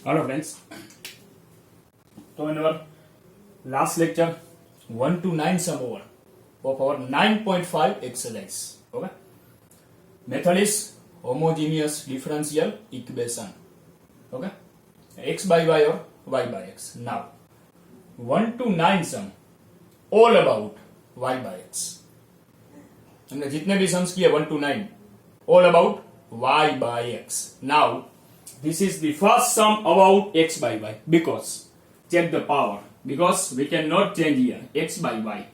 Hello friends. So in our last lecture, 1 to 9 sum over of our 9.5 exercise. Okay. Method is homogeneous differential equation. Okay. X by y or y by x. Now 1 to 9 sum all about y by x. हमने जितने भी sums किए 1 to 9 all about y by x. Now this is the first sum about x by y because check the power because we cannot change here x by y.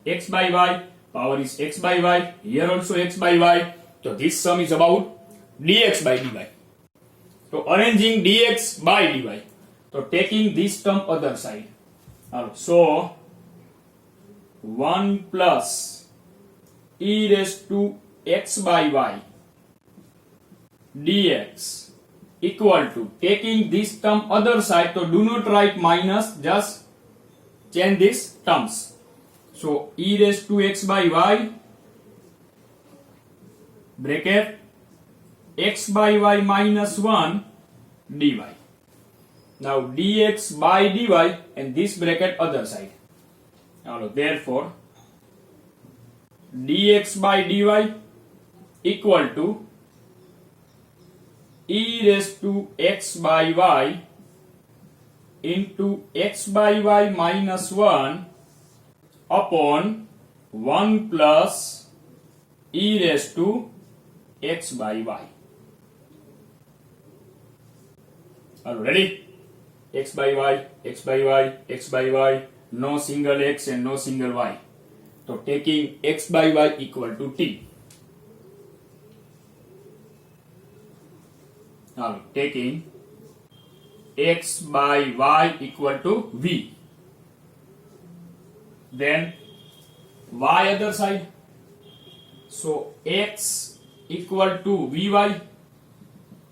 X by y power is x by y, here also x by y. So this sum is about dx by dy. So arranging dx by dy. So taking this term other side. So 1 plus e raised to x by y dx equal to taking this term other side. So do not write minus, just change these terms. So e raised to x by y bracket x by y minus 1 dy. Now dx by dy and this bracket other side. Now therefore dx by dy equal to e raised to x by y into x by y minus 1 upon 1 plus e raised to x by y. Are you ready? X by y, x by y, x by y, no single x and no single y. So taking x by y equal to t. Now taking x by y equal to v. Then y other side. So x equal to vy.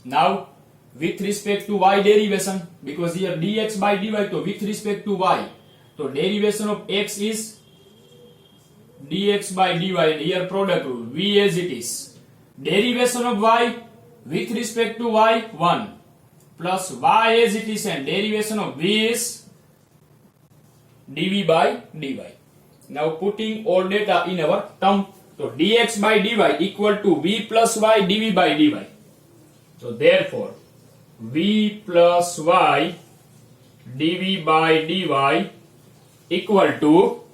Now with respect to y derivation, because here dx by dy, so with respect to y, so derivation of x is dx by dy, and here product rule v as it is. Derivation of y with respect to y 1 plus y as it is, and derivation of v is dv by dy. Now putting all data in our term, so dx by dy equal to v plus y dv by dy. So therefore v plus y dv by dy equal to,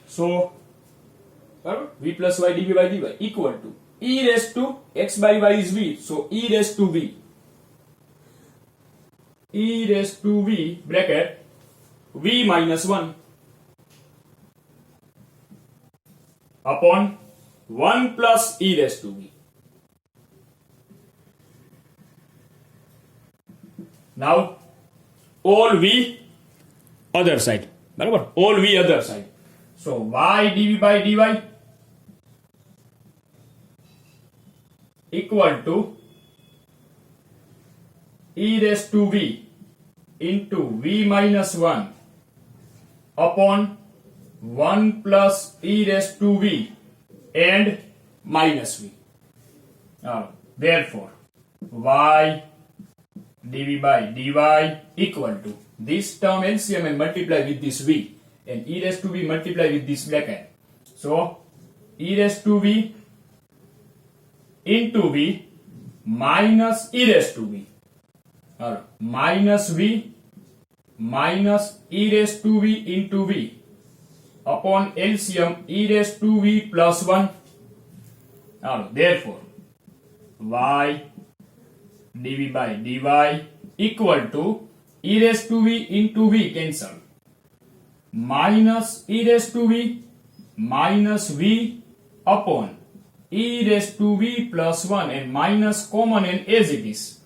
so v plus y dv by dy equal to e raised to x by y is v, so e raised to v, e raised to v bracket v minus 1 upon 1 plus e raised to v. Now all v other side, बराबर, all v other side. So y dv by dy equal to e raised to v into v minus 1 upon 1 plus e raised to v and minus v. Now therefore y dv by dy equal to this term LCM and multiply with this v, and e raised to v multiply with this bracket. So e raised to v into v minus e raised to v, or minus v minus e raised to v into v upon LCM e raised to v plus 1. Now therefore y dv by dy equal to e raised to v into v cancel, minus e raised to v minus v upon e raised to v plus 1 and minus common and as it is.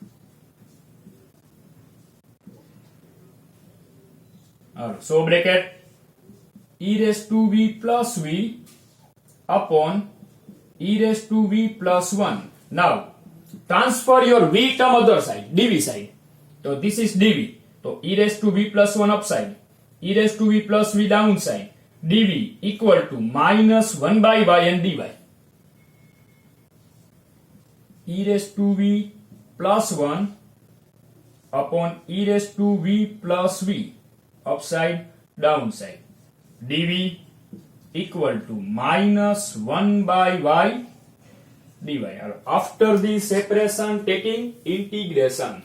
So bracket e raised to v plus v upon e raised to v plus 1. Now transfer your v term other side, dv side. So this is dv. So e raised to v plus 1 upside, e raised to v plus v downside, dv equal to minus 1 by y and dy. E raised to v plus 1 upon e raised to v plus v upside downside dv equal to minus 1 by y dy. After the separation, taking integration.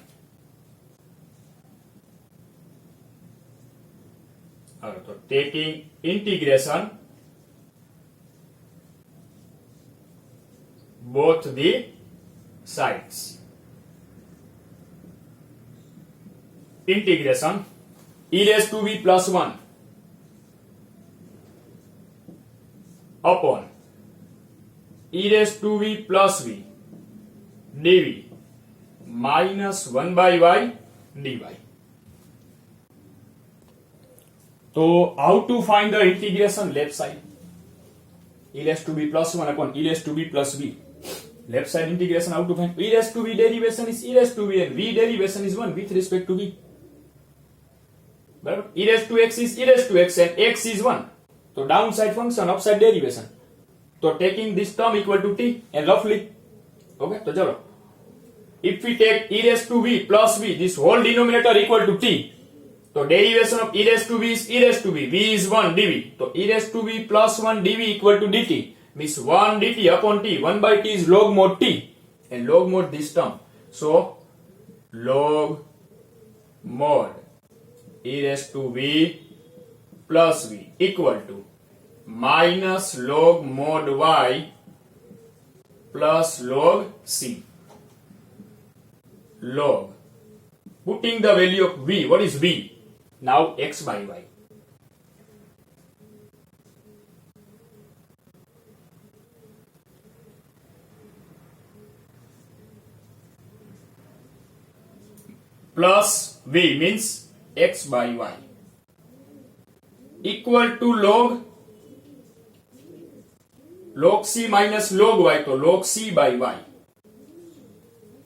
So taking integration both the sides. Integration e raised to v plus 1 upon e raised to v plus v dv minus 1 by y dy. So how to find the integration left side? E raised to v plus 1 upon e raised to v plus v. Left side integration, how to find? E raised to v derivation is e raised to v and v derivation is 1 with respect to v. E raised to x is e raised to x and x is 1. So downside function, upside derivation. So taking this term equal to t and roughly. Okay, so chalo. If we take e raised to v plus v, this whole denominator equal to t. So derivation of e raised to v is e raised to v. V is 1 dv. So e raised to v plus 1 dv equal to dt. Means 1 dt upon t. 1 by t is log mod t. And log mod this term. So log mod e raised to v plus v equal to minus log mod y plus log c. Log. Putting the value of v. What is v? Now x by y. Plus v means x by y equal to log c minus log y, so log c by y.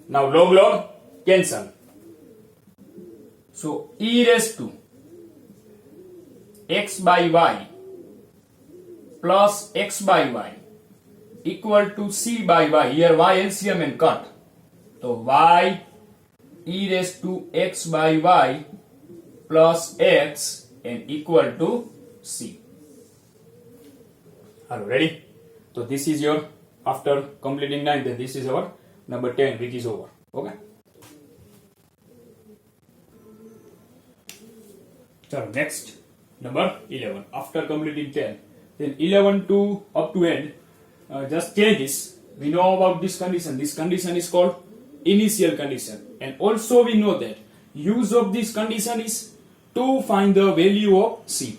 Now log cancel. So e raised to x by y plus x by y equal to c by y. Here y LCM and cut. So y e raised to x by y plus x and equal to c. Are you ready? So this is your, after completing 9, then this is our number 10, which is over. Okay. So next, number 11. After completing 10, then 11 to up to end, just change this. We know about this condition. This condition is called initial condition. And also we know that use of this condition is to find the value of c.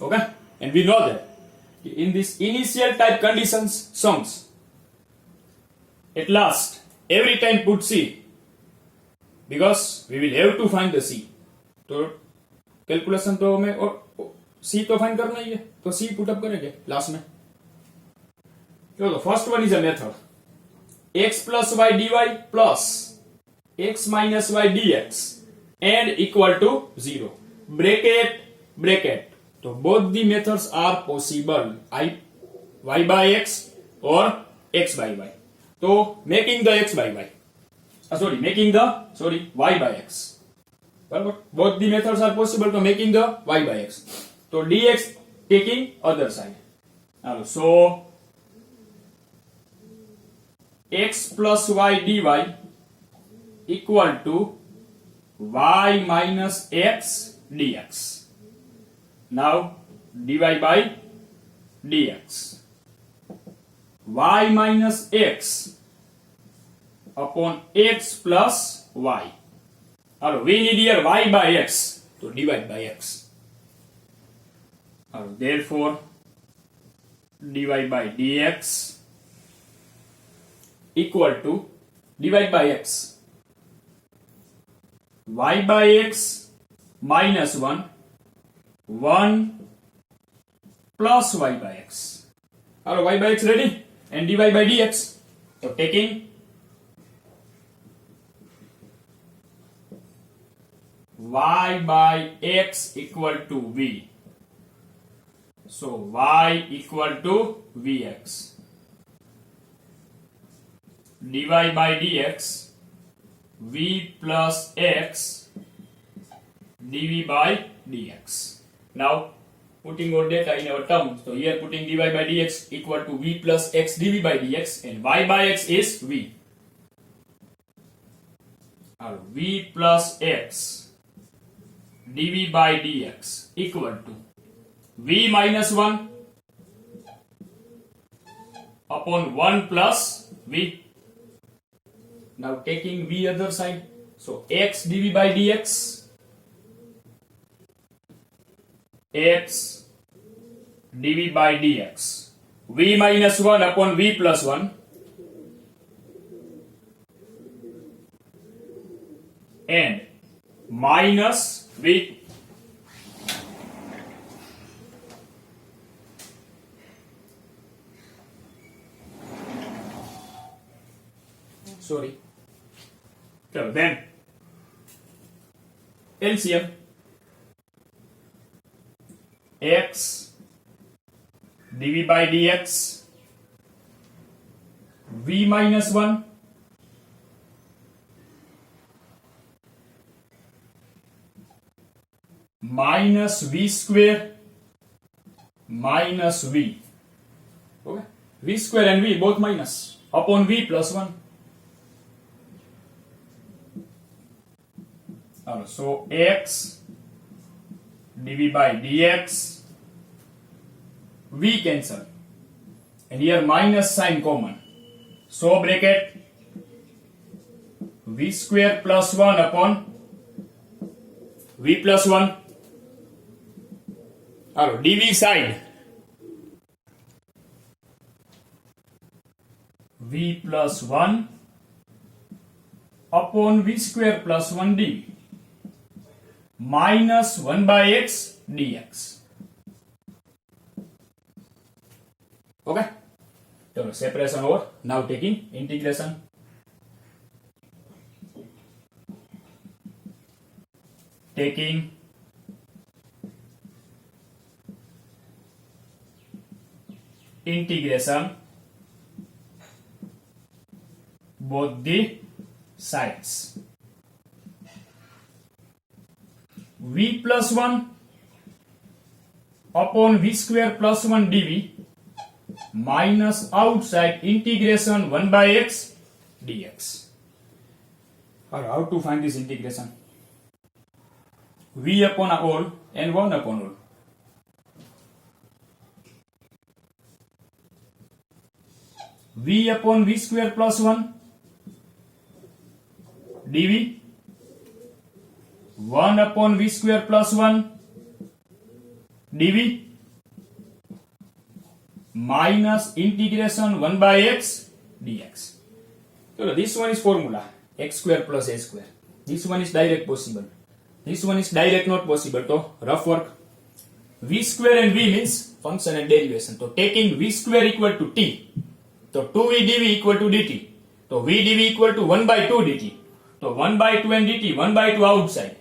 Okay. And we know that in this initial type conditions songs, at last every time put c, because we will have to find the c. तो calculation तो हमें और सी तो find करना ही है, तो सी put up करेंगे last में. चलो first one is a method x plus y d y plus x minus y d x and equal to 0 bracket bracket. तो both the methods are possible, y by x और x by y. तो making the x by y, making the y by x. Both the methods are possible to making the y by x. So dx taking other side. So x plus y dy equal to y minus x dx. Now dy by dx. Y minus x upon x plus y. We need here y by x, to divide by x. Therefore, dy by dx equal to divide by x. Y by x minus 1, 1 plus y by x. Y by x ready? And dy by dx. So taking y by x equal to v. So y equal to vx. Dy by dx v plus x dv by dx. Now putting our data in our terms, so here putting dy by dx equal to v plus x dv by dx, and y by x is v. Or v plus x dv by dx equal to v minus 1 upon 1 plus v. Now taking v other side, so x dv by dx, x dv by dx, v minus 1 upon v plus 1, and minus v. Sorry. So then LCM x dv by dx, v minus 1 minus v square minus v. Okay, v square and v both minus upon v plus 1. So x dv by dx, v cancel, and here minus sign common, so bracket v square plus 1 upon v plus 1. Dv side v plus 1 upon v square plus 1 dv minus 1 by x dx. Okay, so separation over. Now taking integration. Taking integration both the sides. V plus 1 upon v square plus 1 dv minus outside integration 1 by x dx. How to find this integration? V upon all and 1 upon all. V upon v square plus 1 dv 1 upon v square plus 1 dv minus integration 1 by x dx. So this one is formula x square plus a square. This one is direct possible. This one is direct not possible. So rough work. V square and v means function and derivation. So taking v square equal to t. So 2v dv equal to dt. So v dv equal to 1 by 2 dt. So 1 by 2 and dt, 1 by 2 outside.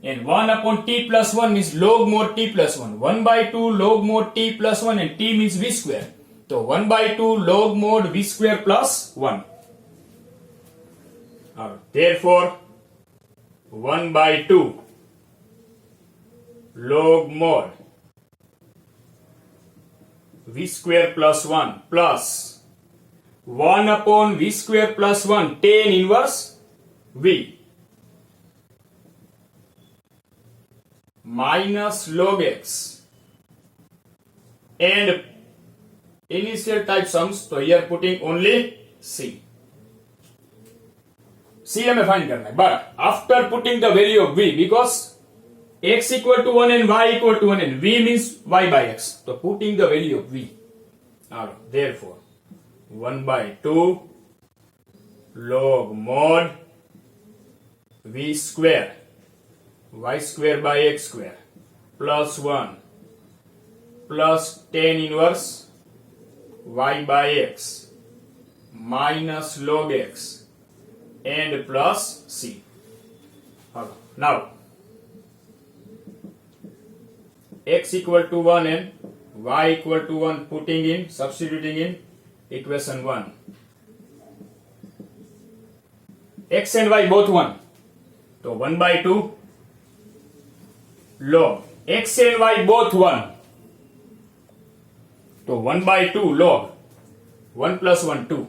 And 1 upon t plus 1 means log mod t plus 1. 1 by 2 log mod t plus 1, and t means v square. So 1 by 2 log mod v square plus 1. Therefore 1 by 2 log mod v square plus 1 plus 1 upon v square plus 1 tan inverse v minus log x, and initial type sums, तो here putting only c. c हमें find करना है, but after putting the value of v, because x equal to 1 and y equal to 1 and v means y by x, so putting the value of v. Therefore 1 by 2 log mod v square y square by x square plus 1 plus tan inverse y by x minus log x and plus c. Now x equal to 1 and y equal to 1, putting in, substituting in equation 1. x and y both 1, तो 1/2 log x and y both 1, तो 1/2 log 1 plus 1 2,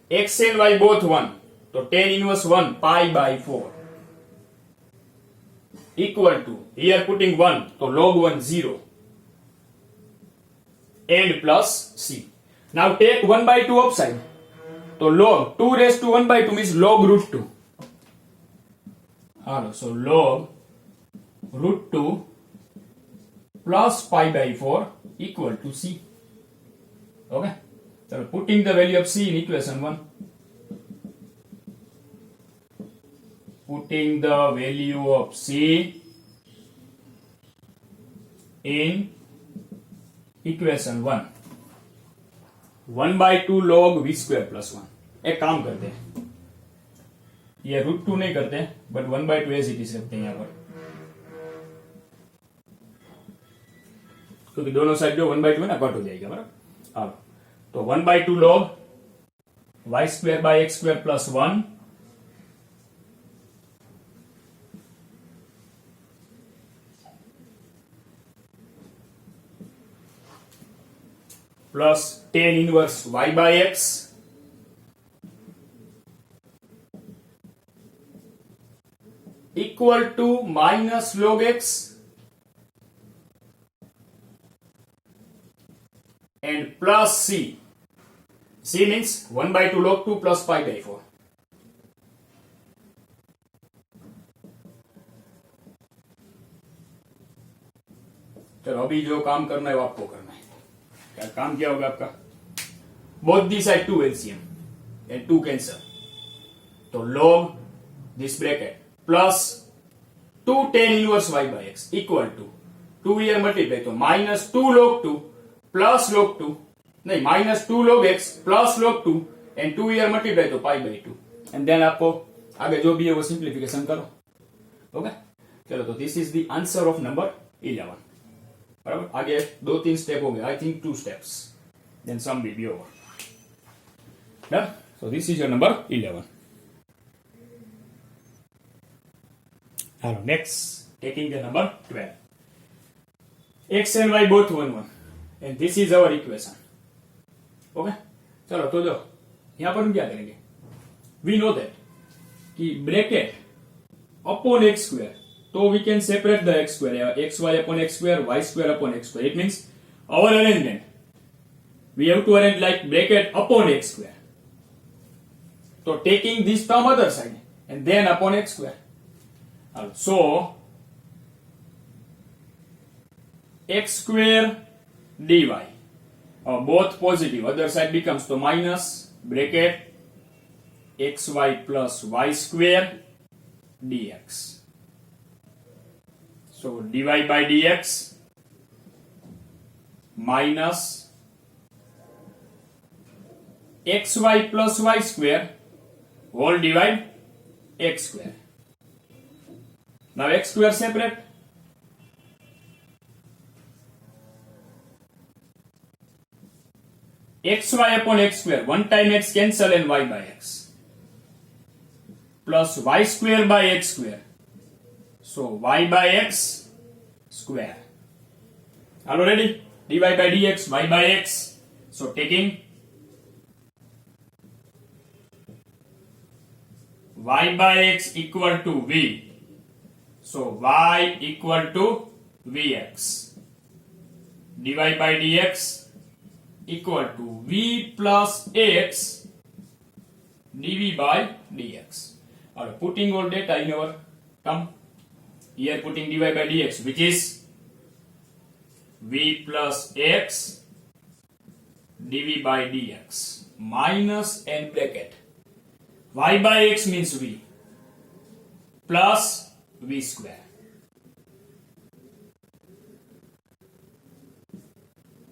x and y both 1, तो tan inverse 1 pi/4 equal to, here putting 1, तो log 1 0 and plus c. Now take 1/2 upside, तो log 2 raised to 1/2 means log root 2. So log root 2 plus pi/4 equal to c. Okay, so putting the value of c in equation 1. Putting the value of c in equation 1. 1/2 log v square plus 1. एक काम करते हैं, ये root 2 नहीं करते but 1/2 as it is रखते हैं यहां पर, क्योंकि दोनों साइड जो 1/2 है ना कट हो जाएगा बराबर। अब तो 1/2 log y square by x square plus 1 plus tan inverse y by x equal to minus log x and plus c. C means 1/2 log 2 plus pi/4. चलो अभी जो काम करना है वो आपको करना है। क्या काम क्या होगा आपका? Both the side 2 LCM and 2 cancel, तो log this bracket plus 2 tan inverse y by x equal to 2 here multiply, तो minus 2 log 2 plus log 2 नहीं minus 2 log x plus log 2 and 2 here multiply, तो pi/2 and then आपको आगे जो भी है वो सिंप्लीफिकेशन करो। ओके, चलो तो this is the answer of number 11। बराबर, आगे 2-3 स्टेप हो गए, I think 2 steps, then sum will be over. Done? So this is your number 11. Now next, taking the number 12. X and y both 1 1 and this is our equation. Okay? चलो तो जो यहां पर हम क्या करेंगे, we know that कि bracket upon x square, so we can separate the x square, xy upon x square, y square upon x square. It means our arrangement, we have to arrange like bracket upon x square. So taking this term other side and then upon x square. So x square dy, both positive, other side becomes to minus bracket xy plus y square dx. So dy by dx minus xy plus y square whole divide x square. Now x square separate. xy upon x square, one time x cancel and y by x plus y square by x square. So y by x square. Already dy by dx, y by x. So taking y by x equal to v. So y equal to vx. dy by dx equal to v plus x dv by dx. Or putting all data in our term. Here putting dy by dx, which is v plus x dv by dx minus and bracket y by x means v plus v square.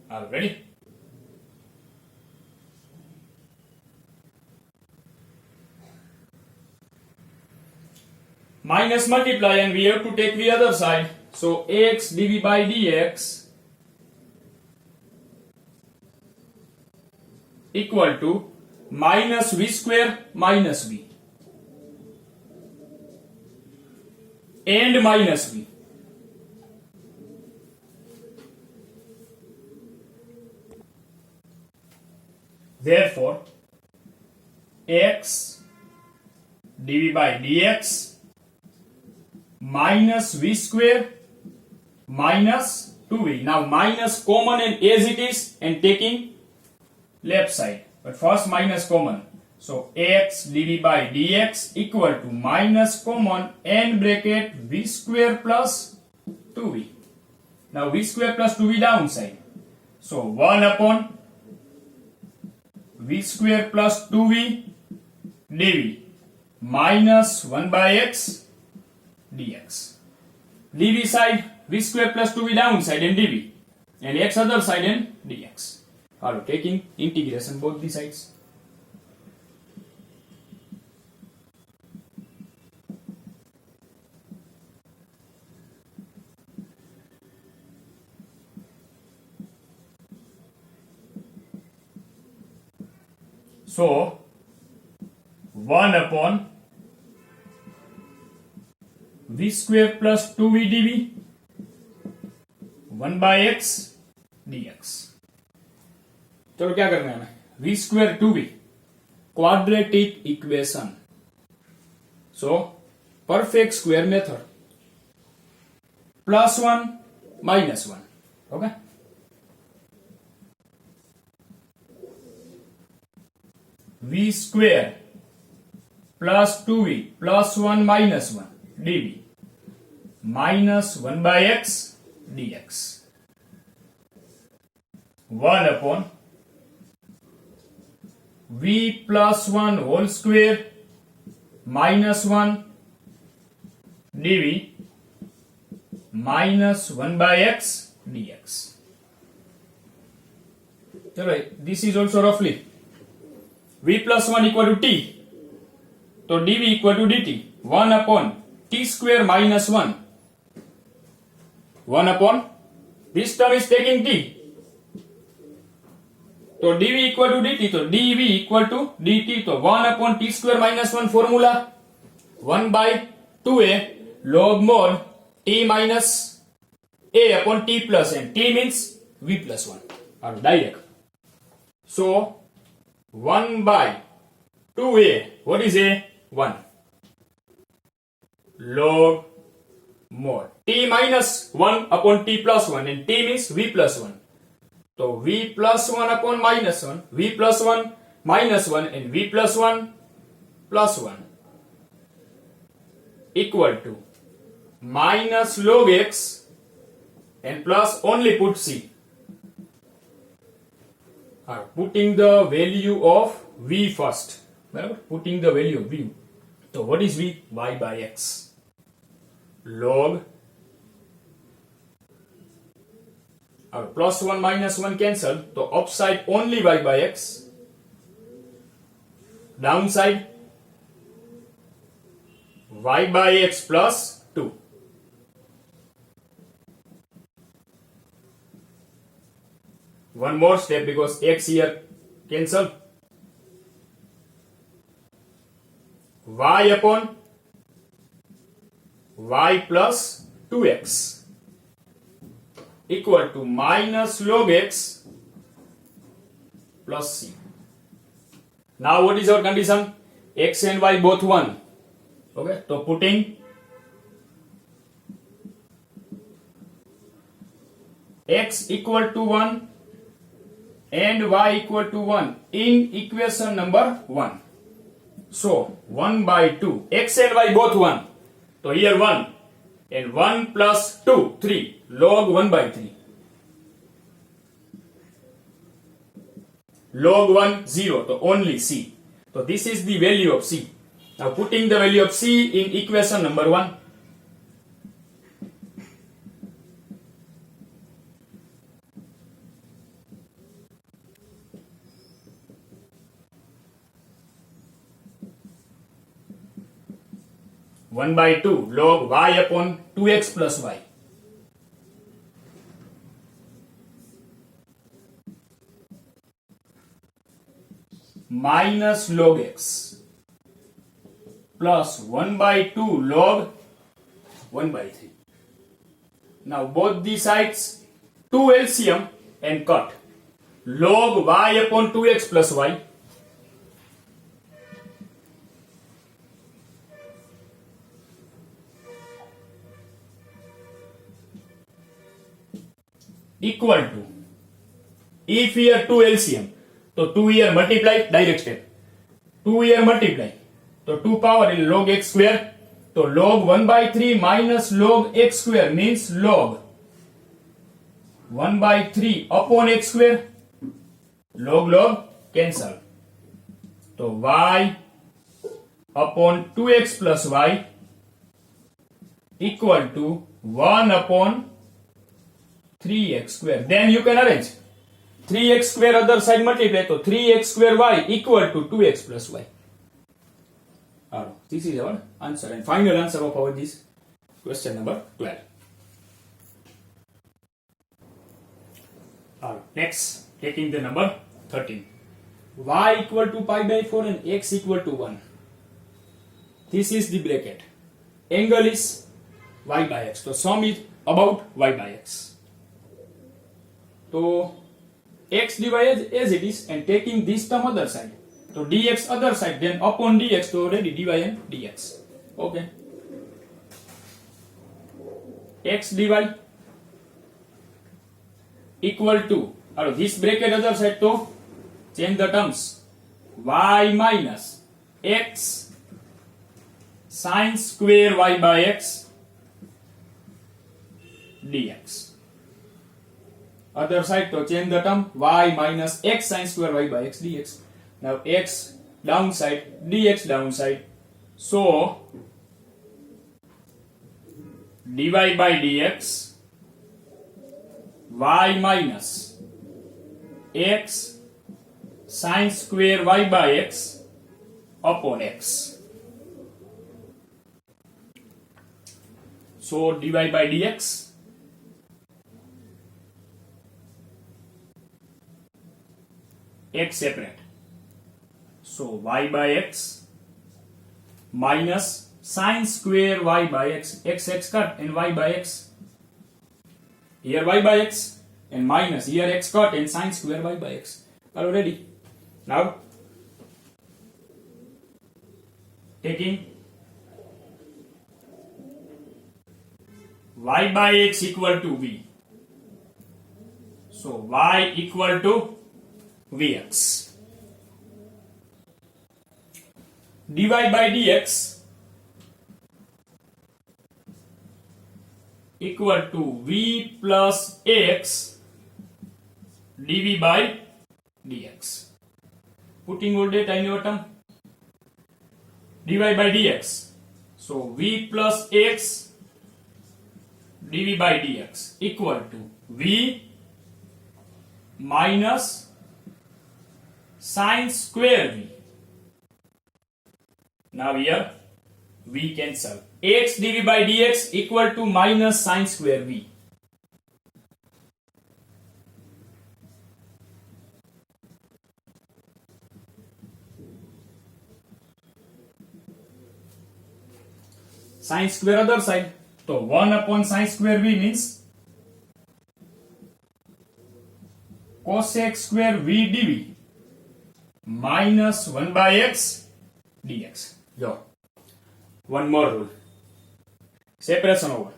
Are you ready? Minus multiply and we have to take the other side. So x dv by dx equal to minus v square minus v and minus v. Therefore, x dv by dx minus v square minus 2v. Now minus common and as it is and taking left side. But first minus common. So x dv by dx equal to minus common n bracket v square plus 2v. Now v square plus 2v downside. So 1 upon v square plus 2v dv minus 1 by x dx. dv side v square plus 2v downside and dv, and x other side and dx. Are taking integration both the sides. So 1 upon v square plus 2v dv 1 by x dx. चलो क्या करना है हमें, v square 2v quadratic equation. So perfect square method +1 -1. Okay, v square plus 2v plus 1 minus 1 dv minus 1 by x dx 1 upon v plus 1 whole square minus 1 dv minus 1 by x dx. चलो, this is also roughly v plus 1 equal to t, तो dv equal to dt 1 upon t square minus 1 1 upon this term is taking t, तो dv equal to dt, तो dv equal to dt, तो 1 upon t square minus 1 formula 1 by 2a log mod t minus a upon t plus n. T means v plus 1 or direct. So 1 by 2a, what is a? 1 log mod t minus 1 upon t plus 1, and t means v plus 1. So v plus 1 upon minus 1, v plus 1 minus 1, and v plus 1 plus 1 equal to minus log x and plus only put c. Putting the value of v first. Putting the value of v. So what is v? Y by x. Log plus 1 minus 1 cancel. So upside only y by x. Downside y by x plus 2. One more step because x here cancel. Y upon y plus 2x equal to minus log x plus c. Now what is our condition? X and y both 1. Okay, so putting x equal to 1 and y equal to 1 in equation number 1. So 1 by 2, x and y both 1. So here 1 and 1 plus 2, 3 log 1 by 3. Log 1 0, so only c. So this is the value of c. Now putting the value of c in equation number 1. One by 2 log y upon 2x plus y. minus log x plus 1 by 2 log 1 by 3. Now both the sides 2 LCM and cut. Log y upon 2x plus y equal to, if here 2 LCM, तो 2 here multiply, direct step, 2 here multiply, तो 2 power in log x square, तो log 1 by 3 minus log x square means log 1 by 3 upon x square, log cancel, तो y upon 2x plus y equal to 1 upon 3x square. Then you can arrange 3x square other side multiply, so 3x square y equal to 2x plus y. This is our answer and final answer of our this question number 12. Next, taking the number 13. Y equal to pi by 4 and x equal to 1. This is the bracket. Angle is y by x. So sum is about y by x. So x divided as it is and taking this term other side. So dx other side, then upon dx, so already dy and dx. Okay. X dy equal to, this bracket other side, so change the terms. Y minus x sine square y by x dx. Other side, to change the term y minus x sine square y by x dx. Now x downside, dx downside. So dy by dx y minus x sine square y by x upon x. So dy by dx x separate. So y by x minus sine square y by x, x cut and y by x. Here y by x and minus here x cut and sine square y by x. Are ready? Now taking y by x equal to v. So y equal to Vx. Dy by dx equal to v plus x dv by dx. Putting all data in your term. Dy by dx. So v plus x dv by dx equal to v minus sine square v. Now here v cancel. X dv by dx equal to minus sine square v. Sine square other side. So 1 upon sine square v means cosec square v dv minus 1 by x dx. Yo. One more rule. Separation over.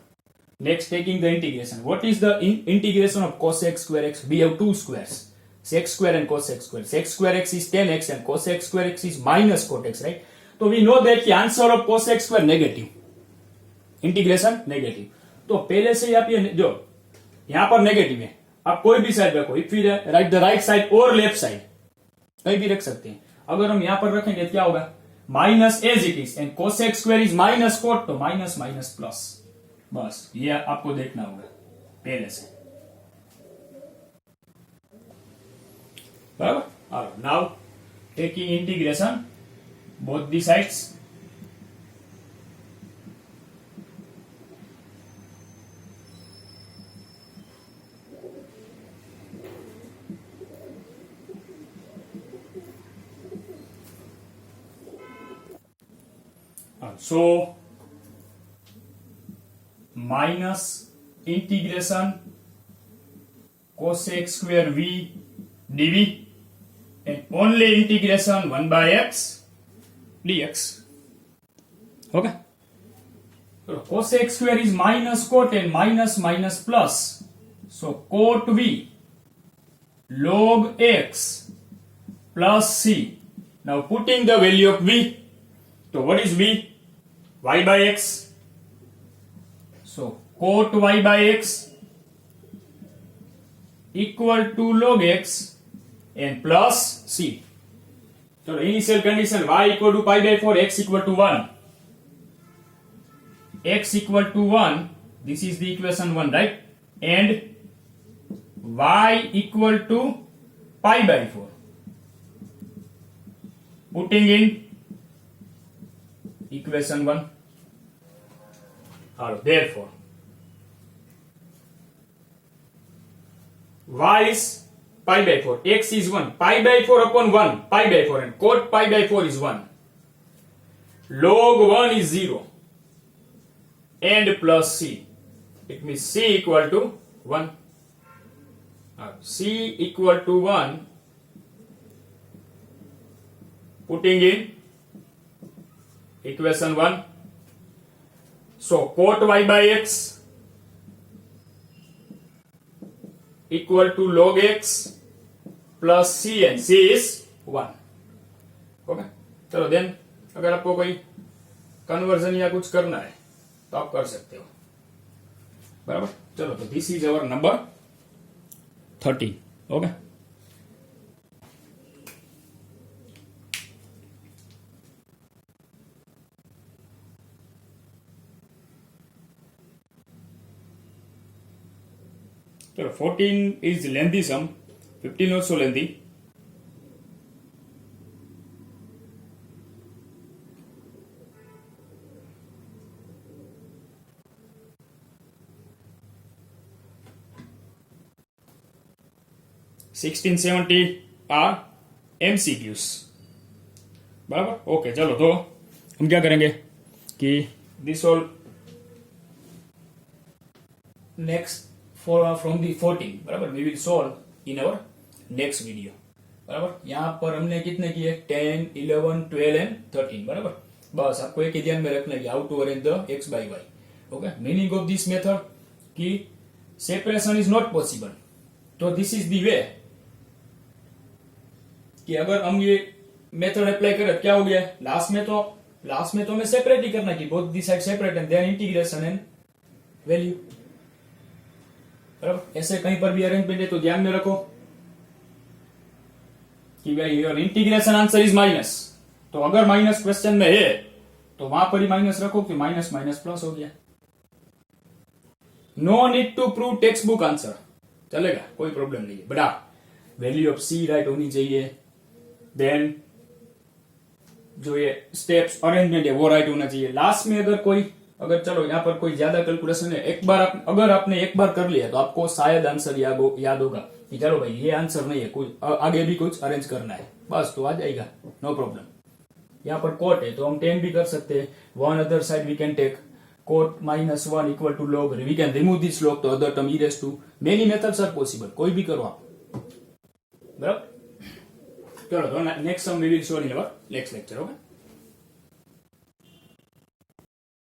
Next, taking the integration. What is the integration of cosec square x? We have two squares. Sec square and cosec square. Sec square x is 10x and cosec square x is minus cot x, right? So we know that the answer of cosec square negative. Integration negative. तो पहले से ही आप ये जो यहां पर negative है, आप कोई भी साइड रखो, if you right the right side और लेफ्ट साइड कहीं भी रख सकते हैं. अगर हम यहां पर रखेंगे क्या होगा? Minus as it is and cosec square is minus cot, तो माइनस माइनस प्लस. बस ये आपको देखना होगा पहले से. बराबर. Now taking integration both the sides. So minus integration cosec square v dv and only integration 1 by x dx. Okay. So cosec square is minus cot and minus minus plus. So cot v log x plus c. Now putting the value of v. So what is v? Y by x. So cot y by x equal to log x and plus c. So initial condition y equal to pi by 4, x equal to 1. X equal to 1, this is the equation 1, right? And y equal to pi by 4. Putting in equation 1. Therefore, y is pi by 4, x is 1, pi by 4 upon 1, pi by 4, and cot pi by 4 is 1. Log 1 is 0. And plus c. It means c equal to 1. C equal to 1. Putting in equation 1. So cot y by x equal to log x plus c and c is 1. Okay, चलो then अगर आपको कोई conversion या कुछ करना है तो आप कर सकते हो. बराबर. चलो तो this is our number 30. Okay. चलो 14 is lengthy sum, 15 also lengthy. $1670 are MCQs. बराबर. ओके, चलो तो हम क्या करेंगे कि this all next from the 14. बराबर. We will solve in our next video. बराबर. यहाँ पर हमने कितने किए? 10, 11, 12 एंड 13. बराबर. बस आपको एक ही ध्यान में रखना है how to arrange the x by y. Okay. Meaning of this method कि सेपरेशन इज नॉट पॉसिबल. तो दिस इज द वे कि अगर हम ये मेथड अप्लाई करें क्या हो गया? लास्ट में तो हमें सेपरेट ही करना कि both the side separate and then integration and value. बराबर. ऐसे कहीं पर भी अरेंजमेंट है तो ध्यान में रखो कि भाई your integration answer is minus. तो अगर माइनस क्वेश्चन में है तो वहां पर ही माइनस रखो कि माइनस माइनस प्लस हो गया. No need to prove textbook answer. चलेगा, कोई प्रॉब्लम नहीं है. बड़ा वैल्यू ऑफ सी राइट होनी चाहिए. देन जो ये स्टेप्स अरेंजमेंट है वो राइट होना चाहिए. लास्ट में अगर चलो यहाँ पर कोई ज्यादा कैलकुलेशन है, अगर आपने एक बार कर लिया तो आपको शायद आंसर याद होगा कि चलो भाई ये आंसर नहीं है, कुछ आगे भी कुछ अरेंज करना है, बस तो आ जाएगा, नो प्रॉब्लम. यहाँ पर कोट है तो हम 10 भी कर सकते हैं. One other side we can take cot -1 equal to log. We can remove this log to other term e raise to. Many methods are possible. कोई भी करो आप. बराबर. चलो तो next sum we will solve in our next lecture. Okay.